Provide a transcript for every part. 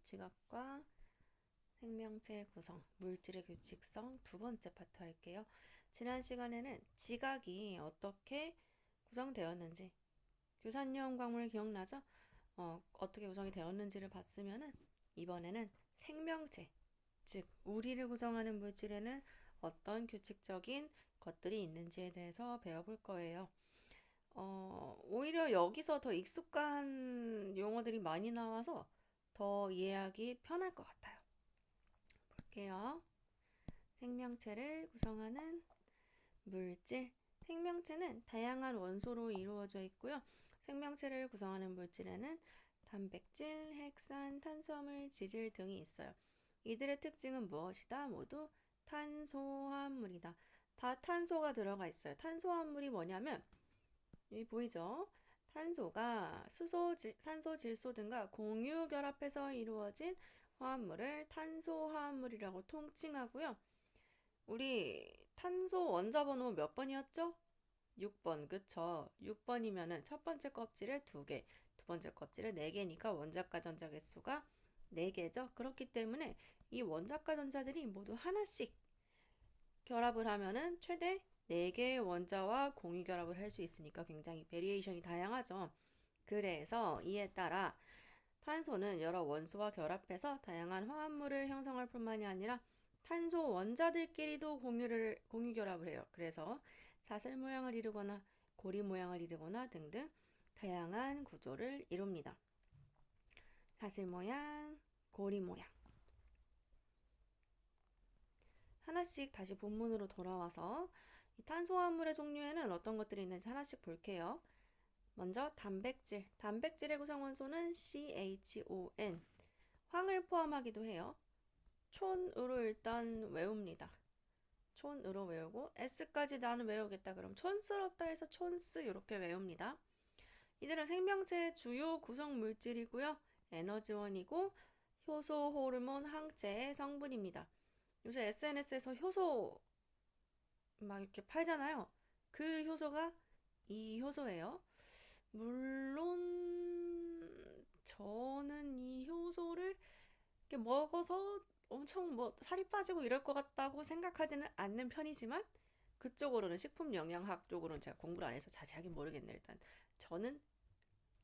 지각과 생명체 구성, 물질의 규칙성 두 번째 파트 할게요. 지난 시간에는 지각이 어떻게 구성되었는지, 규산염 광물 기억나죠? 어떻게 구성이 되었는지를 봤으면은 이번에는 생명체, 즉 우리를 구성하는 물질에는 어떤 규칙적인 것들이 있는지에 대해서 배워볼 거예요. 오히려 여기서 더 익숙한 용어들이 많이 나와서 더 이해하기 편할 것 같아요. 볼게요. 생명체를 구성하는 물질. 생명체는 다양한 원소로 이루어져 있고요. 생명체를 구성하는 물질에는 단백질, 핵산, 탄수화물, 지질 등이 있어요. 이들의 특징은 무엇이다? 모두 탄소화물이다. 다 탄소가 들어가 있어요. 탄소화물이 뭐냐면 여기 보이죠? 탄소가 수소, 산소, 질소 등과 공유 결합해서 이루어진 화합물을 탄소화합물이라고 통칭하고요. 우리 탄소 원자 번호 몇 번이었죠? 6번, 그쵸? 6번이면은 첫 번째 껍질에 2개, 두 번째 껍질에 4개니까 원자과 전자 개수가 4개죠. 그렇기 때문에 이 원자과 전자들이 모두 하나씩 결합을 하면은 최대 4개의 원자와 공유 결합을 할 수 있으니까 굉장히 베리에이션이 다양하죠. 그래서 이에 따라 탄소는 여러 원소와 결합해서 다양한 화합물을 형성할 뿐만이 아니라 탄소 원자들끼리도 공유 결합을 해요. 그래서 사슬 모양을 이루거나 고리 모양을 이루거나 등등 다양한 구조를 이룹니다. 사슬 모양, 고리 모양. 하나씩 다시 본문으로 돌아와서 이 탄소화합물의 종류에는 어떤 것들이 있는지 하나씩 볼게요. 먼저 단백질. 단백질의 구성 원소는 CHON. 황을 포함하기도 해요. 촌으로 일단 외웁니다. 촌으로 외우고 S까지 나는 외우겠다. 그럼 촌스럽다 해서 촌스 이렇게 외웁니다. 이들은 생명체의 주요 구성 물질이고요. 에너지원이고 효소, 호르몬, 항체의 성분입니다. 요새 SNS에서 효소 막 이렇게 팔잖아요. 그 효소가 이 효소예요. 물론 저는 이 효소를 이렇게 먹어서 엄청 뭐 살이 빠지고 이럴 것 같다고 생각하지는 않는 편이지만 그쪽으로는 식품 영양학 쪽으로는 제가 공부를 안 해서 자세하게 모르겠네요. 일단 저는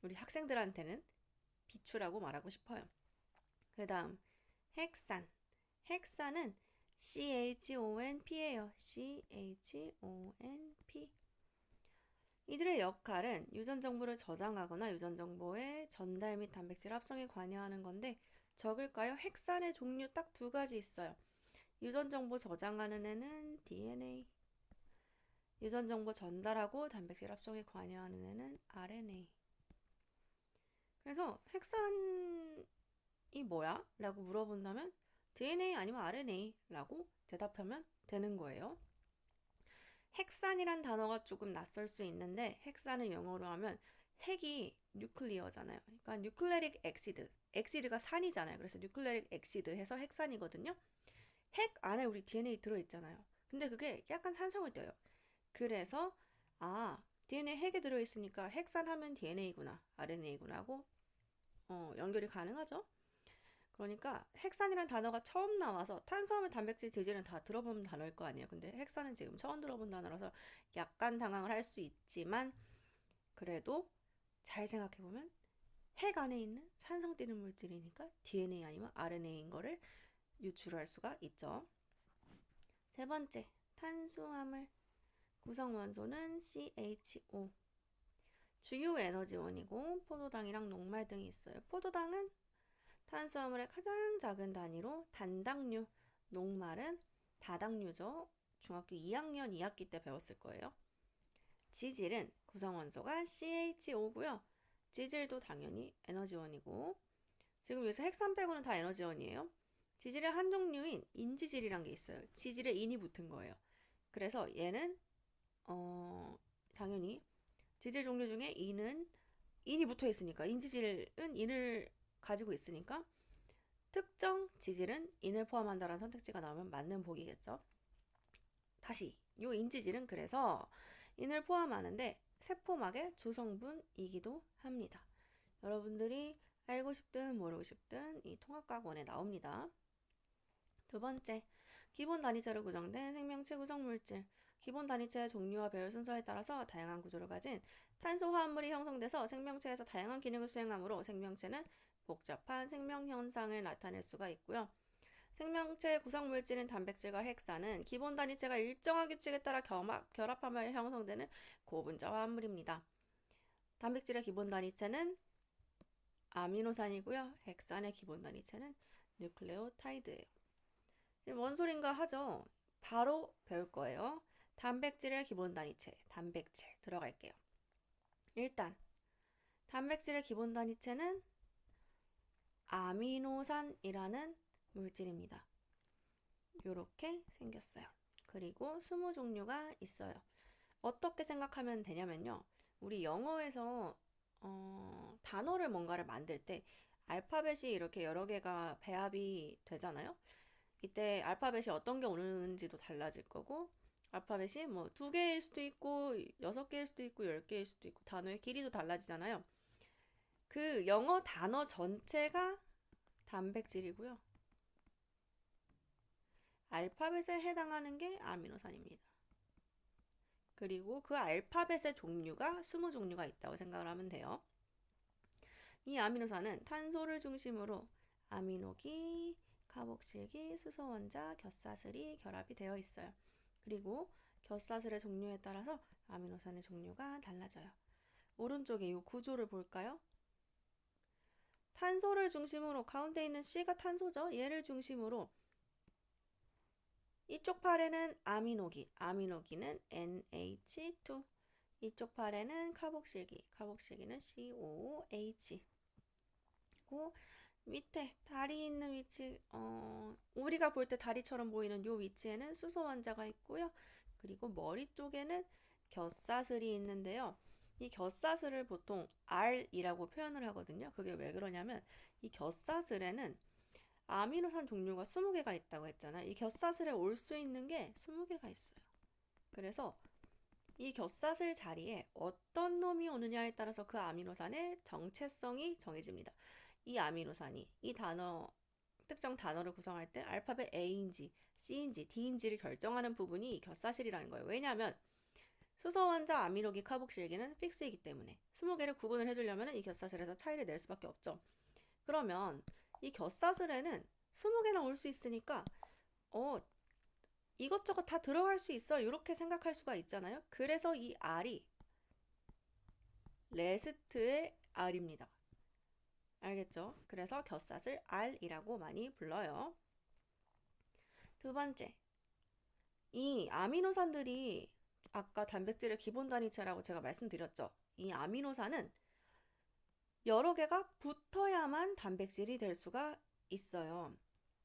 우리 학생들한테는 비추라고 말하고 싶어요. 그 다음 핵산. 핵산은 CHONP예요. CHONP. 이들의 역할은 유전 정보를 저장하거나 유전 정보의 전달 및 단백질 합성에 관여하는 건데 적을까요? 핵산의 종류 딱 2가지 있어요. 유전 정보 저장하는 애는 DNA. 유전 정보 전달하고 단백질 합성에 관여하는 애는 RNA. 그래서 핵산이 뭐야? 라고 물어본다면 DNA 아니면 RNA라고 대답하면 되는 거예요. 핵산이란 단어가 조금 낯설 수 있는데 핵산을 영어로 하면 핵이 뉴클리어잖아요. 그러니까 뉴클레릭 엑시드. 엑시드가 산이잖아요. 그래서 뉴클레릭 엑시드 해서 핵산이거든요. 핵 안에 우리 DNA 들어있잖아요. 근데 그게 약간 산성을 떼요. 그래서 DNA 핵에 들어있으니까 핵산하면 DNA구나, RNA구나 하고 연결이 가능하죠. 그러니까 핵산이란 단어가 처음 나와서 탄수화물, 단백질, 지질은 다 들어본 단어일 거 아니에요. 근데 핵산은 지금 처음 들어본 단어라서 약간 당황을 할 수 있지만 그래도 잘 생각해보면 핵 안에 있는 산성 띠는 물질이니까 DNA 아니면 RNA인 거를 유추할 수가 있죠. 세 번째, 탄수화물 구성 원소는 CHO. 주요 에너지원이고 포도당이랑 녹말 등이 있어요. 포도당은 탄수화물의 가장 작은 단위로 단당류, 녹말은 다당류죠. 중학교 2학년 2학기 때 배웠을 거예요. 지질은 구성원소가 CHO고요. 지질도 당연히 에너지원이고 지금 여기서 핵산 빼고는 다 에너지원이에요. 지질의 한 종류인 인지질이란 게 있어요. 지질에 인이 붙은 거예요. 그래서 얘는 당연히 지질 종류 중에 인이 붙어 있으니까 인지질은 인을 가지고 있으니까 특정 지질은 인을 포함한다라는 선택지가 나오면 맞는 보기겠죠. 다시 요 인지질은 그래서 인을 포함하는데 세포막의 주성분이기도 합니다. 여러분들이 알고 싶든 모르고 싶든 이 통합과학원에 나옵니다. 두 번째, 기본 단위체로 구성된 생명체 구성 물질. 기본 단위체의 종류와 배열 순서에 따라서 다양한 구조를 가진 탄소 화합물이 형성돼서 생명체에서 다양한 기능을 수행하므로 생명체는 복잡한 생명 현상을 나타낼 수가 있고요. 생명체 구성 물질인 단백질과 핵산은 기본 단위체가 일정한 규칙에 따라 결합하며 형성되는 고분자 화합물입니다. 단백질의 기본 단위체는 아미노산이고요. 핵산의 기본 단위체는 뉴클레오타이드예요. 뭔 소린가 하죠? 바로 배울 거예요. 단백질의 기본 단위체, 단백질 들어갈게요. 일단 단백질의 기본 단위체는 아미노산이라는 물질입니다. 이렇게 생겼어요. 그리고 20종류가 있어요. 어떻게 생각하면 되냐면요. 우리 영어에서 단어를 뭔가를 만들 때 알파벳이 이렇게 여러 개가 배합이 되잖아요. 이때 알파벳이 어떤 게 오는지도 달라질 거고, 알파벳이 뭐 2개일 수도 있고 6개일 수도 있고 10개일 수도 있고 단어의 길이도 달라지잖아요. 그 영어 단어 전체가 단백질이고요. 알파벳에 해당하는 게 아미노산입니다. 그리고 그 알파벳의 종류가 20종류가 있다고 생각을 하면 돼요. 이 아미노산은 탄소를 중심으로 아미노기, 카복실기, 수소원자, 겹사슬이 결합이 되어 있어요. 그리고 겹사슬의 종류에 따라서 아미노산의 종류가 달라져요. 오른쪽에 이 구조를 볼까요? 탄소를 중심으로 가운데 있는 C가 탄소죠. 얘를 중심으로 이쪽 팔에는 아미노기, 아미노기는 NH2. 이쪽 팔에는 카복실기, 카복실기는 COOH. 고 밑에 다리 있는 위치, 우리가 볼 때 다리처럼 보이는 요 위치에는 수소 원자가 있고요. 그리고 머리 쪽에는 겹사슬이 있는데요. 이 겹사슬을 보통 R이라고 표현을 하거든요. 그게 왜 그러냐면 이 겹사슬에는 아미노산 종류가 20개가 있다고 했잖아요. 이 겹사슬에 올 수 있는 게 20개가 있어요. 그래서 이 겹사슬 자리에 어떤 놈이 오느냐에 따라서 그 아미노산의 정체성이 정해집니다. 이 아미노산이 이 단어 특정 단어를 구성할 때 알파벳 A인지 C인지 D인지를 결정하는 부분이 겹사실이라는 거예요. 왜냐하면 수소 원자 아미노기 카복실기는 픽스이기 때문에 20개를 구분을 해주려면 이 겹사슬에서 차이를 낼 수밖에 없죠. 그러면 이 겹사슬에는 20개나 올 수 있으니까 이것저것 다 들어갈 수 있어 이렇게 생각할 수가 있잖아요. 그래서 이 R이 레스트의 R입니다. 알겠죠? 그래서 겹사슬 R이라고 많이 불러요. 두 번째, 이 아미노산들이 아까 단백질의 기본 단위체라고 제가 말씀드렸죠. 이 아미노산은 여러 개가 붙어야만 단백질이 될 수가 있어요.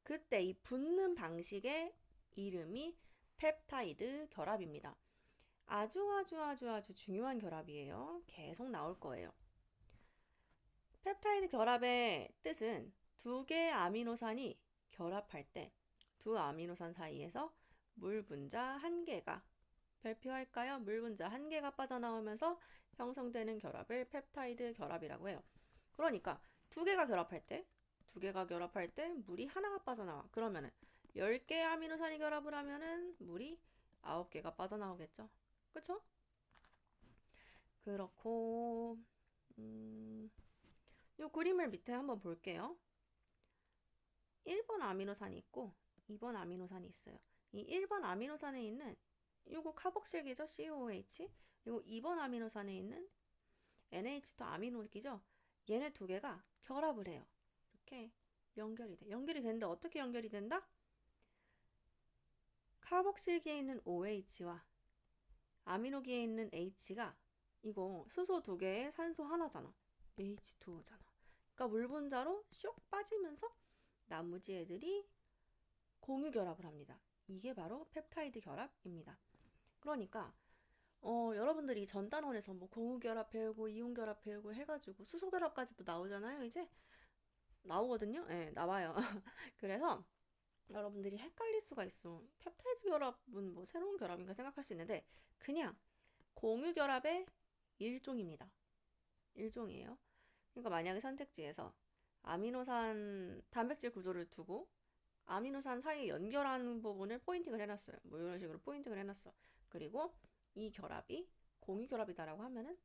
그때 이 붙는 방식의 이름이 펩타이드 결합입니다. 아주 중요한 결합이에요. 계속 나올 거예요. 펩타이드 결합의 뜻은 두 개의 아미노산이 결합할 때 두 아미노산 사이에서 물 분자 1개가 별표할까요? 물 분자 1개가 빠져나오면서 형성되는 결합을 펩타이드 결합이라고 해요. 그러니까 두 개가 결합할 때 물이 하나가 빠져나와. 그러면은 10개의 아미노산이 결합을 하면은 물이 9개가 빠져나오겠죠. 그쵸? 그렇고 이 그림을 밑에 한번 볼게요. 1번 아미노산이 있고 2번 아미노산이 있어요. 이 1번 아미노산에 있는 이거 카복실기죠. COOH. 그리고 2번 아미노산에 있는 NH2 아미노기죠. 얘네 두 개가 결합을 해요. 이렇게 연결이 돼. 연결이 되는데 어떻게 연결이 된다? 카복실기에 있는 OH와 아미노기에 있는 H가 이거 수소 2개에 산소 하나잖아. H2O잖아. 그러니까 물 분자로 쇽 빠지면서 나머지 애들이 공유 결합을 합니다. 이게 바로 펩타이드 결합입니다. 그러니까 여러분들이 전단원에서 뭐 공유 결합 배우고 이온 결합 배우고 해가지고 수소 결합까지도 나오잖아요. 이제 나오거든요. 네, 나와요. 그래서 여러분들이 헷갈릴 수가 있어. 펩타이드 결합은 뭐 새로운 결합인가 생각할 수 있는데 그냥 공유 결합의 일종입니다. 일종이에요. 그러니까 만약에 선택지에서 아미노산 단백질 구조를 두고 아미노산 사이에 연결하는 부분을 포인팅을 해놨어요. 뭐 이런 식으로 포인팅을 해놨어. 그리고 이 결합이 공유결합이다라고 하면은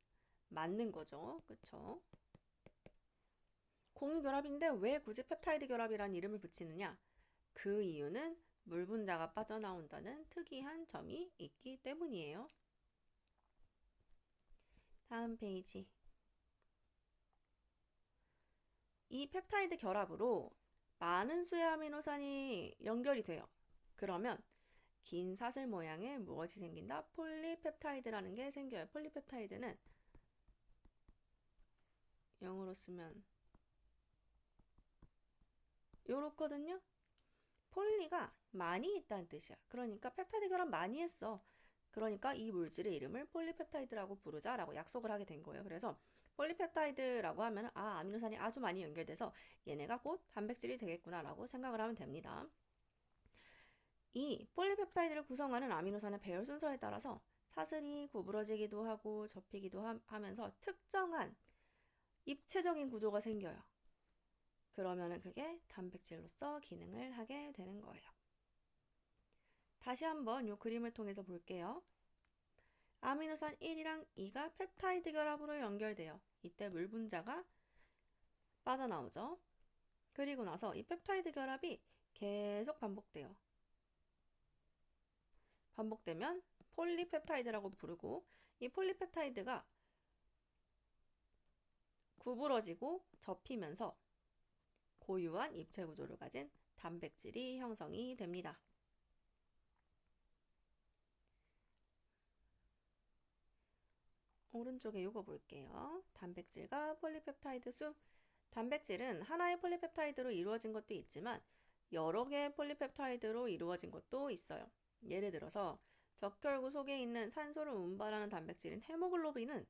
맞는 거죠. 그쵸? 공유결합인데 왜 굳이 펩타이드 결합이라는 이름을 붙이느냐? 그 이유는 물 분자가 빠져나온다는 특이한 점이 있기 때문이에요. 다음 페이지. 이 펩타이드 결합으로 많은 수의 아미노산이 연결이 돼요. 그러면 긴 사슬 모양의 무엇이 생긴다? 폴리펩타이드라는 게 생겨요. 폴리펩타이드는 영어로 쓰면 요렇거든요. 폴리가 많이 있다는 뜻이야. 그러니까 펩타이드 결합 많이 했어. 그러니까 이 물질의 이름을 폴리펩타이드라고 부르자라고 약속을 하게 된 거예요. 그래서 폴리펩타이드라고 하면 아미노산이 아주 많이 연결돼서 얘네가 곧 단백질이 되겠구나라고 생각을 하면 됩니다. 이 폴리펩타이드를 구성하는 아미노산의 배열 순서에 따라서 사슬이 구부러지기도 하고 접히기도 하면서 특정한 입체적인 구조가 생겨요. 그러면은 그게 단백질로서 기능을 하게 되는 거예요. 다시 한번 이 그림을 통해서 볼게요. 아미노산 1이랑 2가 펩타이드 결합으로 연결돼요. 이때 물 분자가 빠져나오죠. 그리고 나서 이 펩타이드 결합이 계속 반복돼요. 반복되면 폴리펩타이드라고 부르고 이 폴리펩타이드가 구부러지고 접히면서 고유한 입체 구조를 가진 단백질이 형성이 됩니다. 오른쪽에 이거 볼게요. 단백질과 폴리펩타이드 수. 단백질은 하나의 폴리펩타이드로 이루어진 것도 있지만 여러 개의 폴리펩타이드로 이루어진 것도 있어요. 예를 들어서 적혈구 속에 있는 산소를 운반하는 단백질인 헤모글로빈은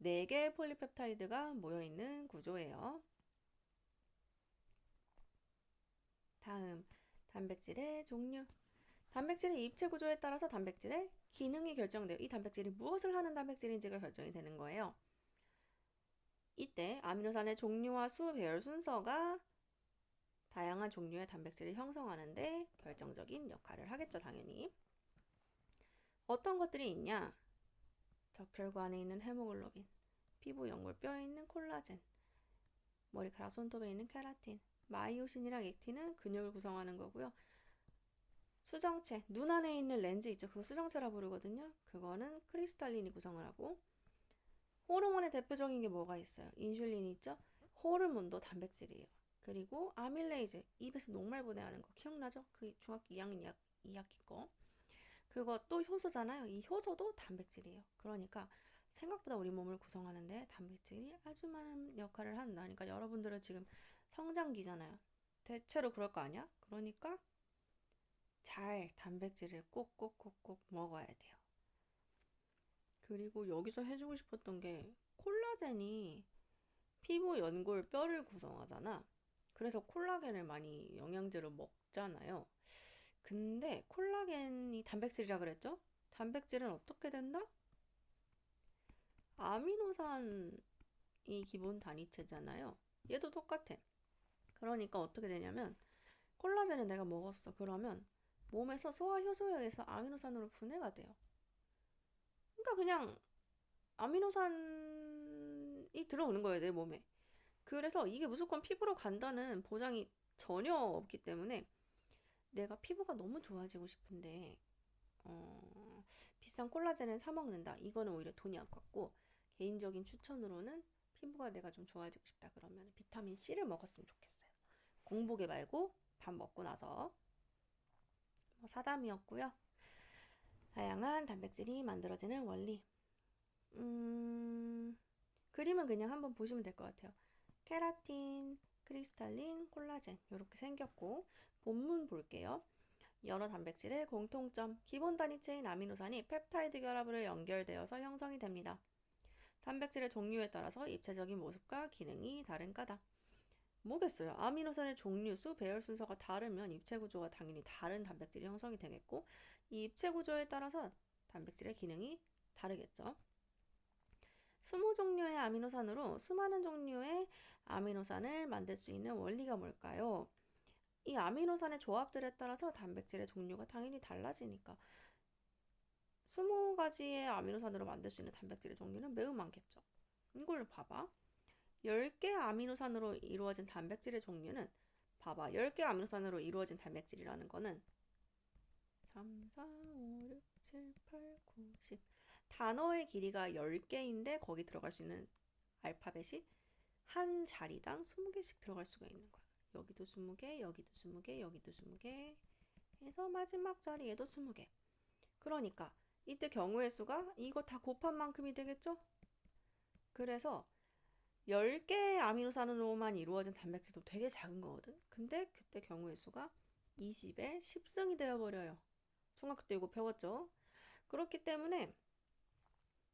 4개의 폴리펩타이드가 모여있는 구조예요. 다음, 단백질의 종류. 단백질의 입체 구조에 따라서 단백질의 기능이 결정돼요. 이 단백질이 무엇을 하는 단백질인지가 결정이 되는 거예요. 이때 아미노산의 종류와 수, 배열 순서가 다양한 종류의 단백질을 형성하는데 결정적인 역할을 하겠죠, 당연히. 어떤 것들이 있냐? 적혈구 안에 있는 헤모글로빈, 피부 연골 뼈에 있는 콜라겐, 머리카락 손톱에 있는 케라틴, 마이오신이랑 액틴은 근육을 구성하는 거고요. 수정체, 눈 안에 있는 렌즈 있죠? 그거 수정체라 부르거든요. 그거는 크리스탈린이 구성을 하고, 호르몬의 대표적인 게 뭐가 있어요? 인슐린이 있죠? 호르몬도 단백질이에요. 그리고 아밀레이즈, 입에서 녹말 분해하는 거 기억나죠? 그 중학교 2학년 2학기 거. 그것도 효소잖아요. 이 효소도 단백질이에요. 그러니까 생각보다 우리 몸을 구성하는데 단백질이 아주 많은 역할을 한다. 그러니까 여러분들은 지금 성장기잖아요. 대체로 그럴 거 아니야? 그러니까 잘 단백질을 꼭꼭꼭꼭 먹어야 돼요. 그리고 여기서 해주고 싶었던 게 콜라겐이 피부, 연골, 뼈를 구성하잖아. 그래서 콜라겐을 많이 영양제로 먹잖아요. 근데 콜라겐이 단백질이라 그랬죠? 단백질은 어떻게 된다? 아미노산이 기본 단위체잖아요. 얘도 똑같아. 그러니까 어떻게 되냐면 콜라겐을 내가 먹었어. 그러면 몸에서 소화효소에 의해서 아미노산으로 분해가 돼요. 그러니까 그냥 아미노산이 들어오는 거예요, 내 몸에. 그래서 이게 무조건 피부로 간다는 보장이 전혀 없기 때문에 내가 피부가 너무 좋아지고 싶은데 비싼 콜라겐을 사 먹는다. 이거는 오히려 돈이 아깝고 개인적인 추천으로는 피부가 내가 좀 좋아지고 싶다 그러면 비타민 C를 먹었으면 좋겠어요. 공복에 말고 밥 먹고 나서. 사담이었고요. 다양한 단백질이 만들어지는 원리. 그림은 그냥 한번 보시면 될 것 같아요. 케라틴, 크리스탈린, 콜라겐 이렇게 생겼고 본문 볼게요. 여러 단백질의 공통점, 기본 단위체인 아미노산이 펩타이드 결합으로 연결되어서 형성이 됩니다. 단백질의 종류에 따라서 입체적인 모습과 기능이 다른 까다. 뭐겠어요? 아미노산의 종류, 수, 배열 순서가 다르면 입체 구조가 당연히 다른 단백질이 형성이 되겠고 이 입체 구조에 따라서 단백질의 기능이 다르겠죠. 20종류의 아미노산으로 수많은 종류의 아미노산을 만들 수 있는 원리가 뭘까요? 이 아미노산의 조합들에 따라서 단백질의 종류가 당연히 달라지니까 20가지의 아미노산으로 만들 수 있는 단백질의 종류는 매우 많겠죠. 이걸 봐봐. 10개 아미노산으로 이루어진 단백질의 종류는 봐봐. 10개 아미노산으로 이루어진 단백질이라는 거는 3, 4, 5, 6, 7, 8, 9, 10 단어의 길이가 10개인데 거기 들어갈 수 있는 알파벳이 한 자리당 20개씩 들어갈 수가 있는 거야. 여기도 20개, 여기도 20개, 여기도 20개 해서 마지막 자리에도 20개. 그러니까 이때 경우의 수가 이거 다 곱한 만큼이 되겠죠? 그래서 10개의 아미노산으로만 이루어진 단백질도 되게 작은 거거든. 근데 그때 경우의 수가 20의 10승이 되어버려요. 중학교 때 이거 배웠죠? 그렇기 때문에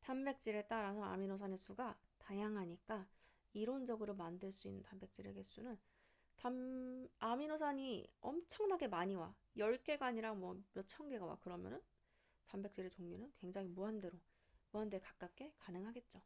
단백질에 따라서 아미노산의 수가 다양하니까 이론적으로 만들 수 있는 단백질의 개수는 아미노산이 엄청나게 많이 와. 10개가 아니라 뭐 몇천 개가 와. 그러면은 단백질의 종류는 굉장히 무한대에 가깝게 가능하겠죠.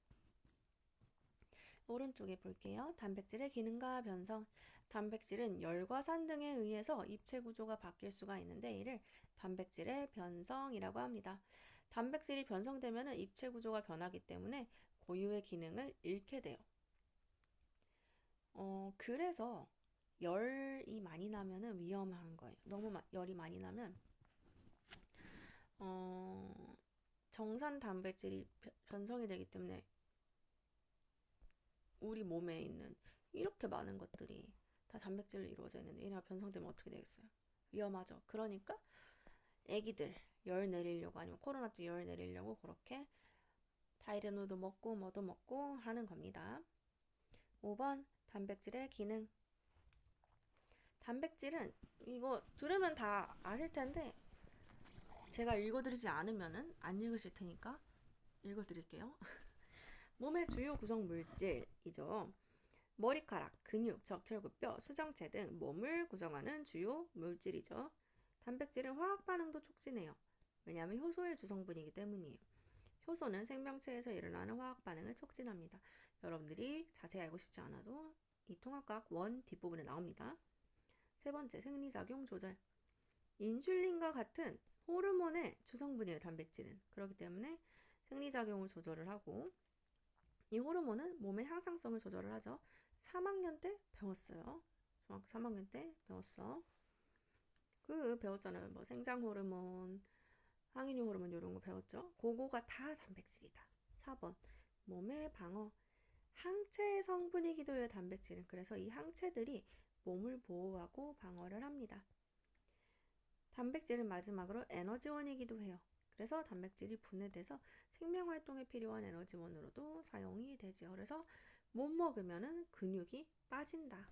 오른쪽에 볼게요. 단백질의 기능과 변성. 단백질은 열과 산 등에 의해서 입체 구조가 바뀔 수가 있는데 이를 단백질의 변성이라고 합니다. 단백질이 변성되면 입체 구조가 변하기 때문에 고유의 기능을 잃게 돼요. 그래서 열이 많이 나면 위험한 거예요. 너무 열이 많이 나면 정산 단백질이 변성이 되기 때문에 우리 몸에 있는 이렇게 많은 것들이 다 단백질로 이루어져 있는데 얘네가 변성되면 어떻게 되겠어요? 위험하죠. 그러니까 애기들 열 내리려고 아니면 코로나 때 열 내리려고 그렇게 타이레놀도 먹고 뭐도 먹고 하는 겁니다. 5번 단백질의 기능. 단백질은 이거 들으면 다 아실 텐데 제가 읽어드리지 않으면은 안 읽으실 테니까 읽어드릴게요. 몸의 주요 구성 물질이죠. 머리카락, 근육, 적혈구, 뼈, 수정체 등 몸을 구성하는 주요 물질이죠. 단백질은 화학 반응도 촉진해요. 왜냐하면 효소의 주성분이기 때문이에요. 효소는 생명체에서 일어나는 화학 반응을 촉진합니다. 여러분들이 자세히 알고 싶지 않아도 이 통합과학 원 뒷부분에 나옵니다. 세 번째, 생리작용 조절. 인슐린과 같은 호르몬의 주성분이에요, 단백질은. 그렇기 때문에 생리작용을 조절을 하고 이 호르몬은 몸의 향상성을 조절을 하죠. 3학년 때 배웠어요. 중학교 3학년 때 배웠어. 배웠잖아요. 뭐 생장 호르몬, 항인효 호르몬 이런 거 배웠죠. 그거가 다 단백질이다. 4번 몸의 방어. 항체의 성분이기도 해요, 단백질은. 그래서 이 항체들이 몸을 보호하고 방어를 합니다. 단백질은 마지막으로 에너지원이기도 해요. 그래서 단백질이 분해돼서 생명활동에 필요한 에너지원으로도 사용이 되죠. 그래서 못 먹으면 근육이 빠진다.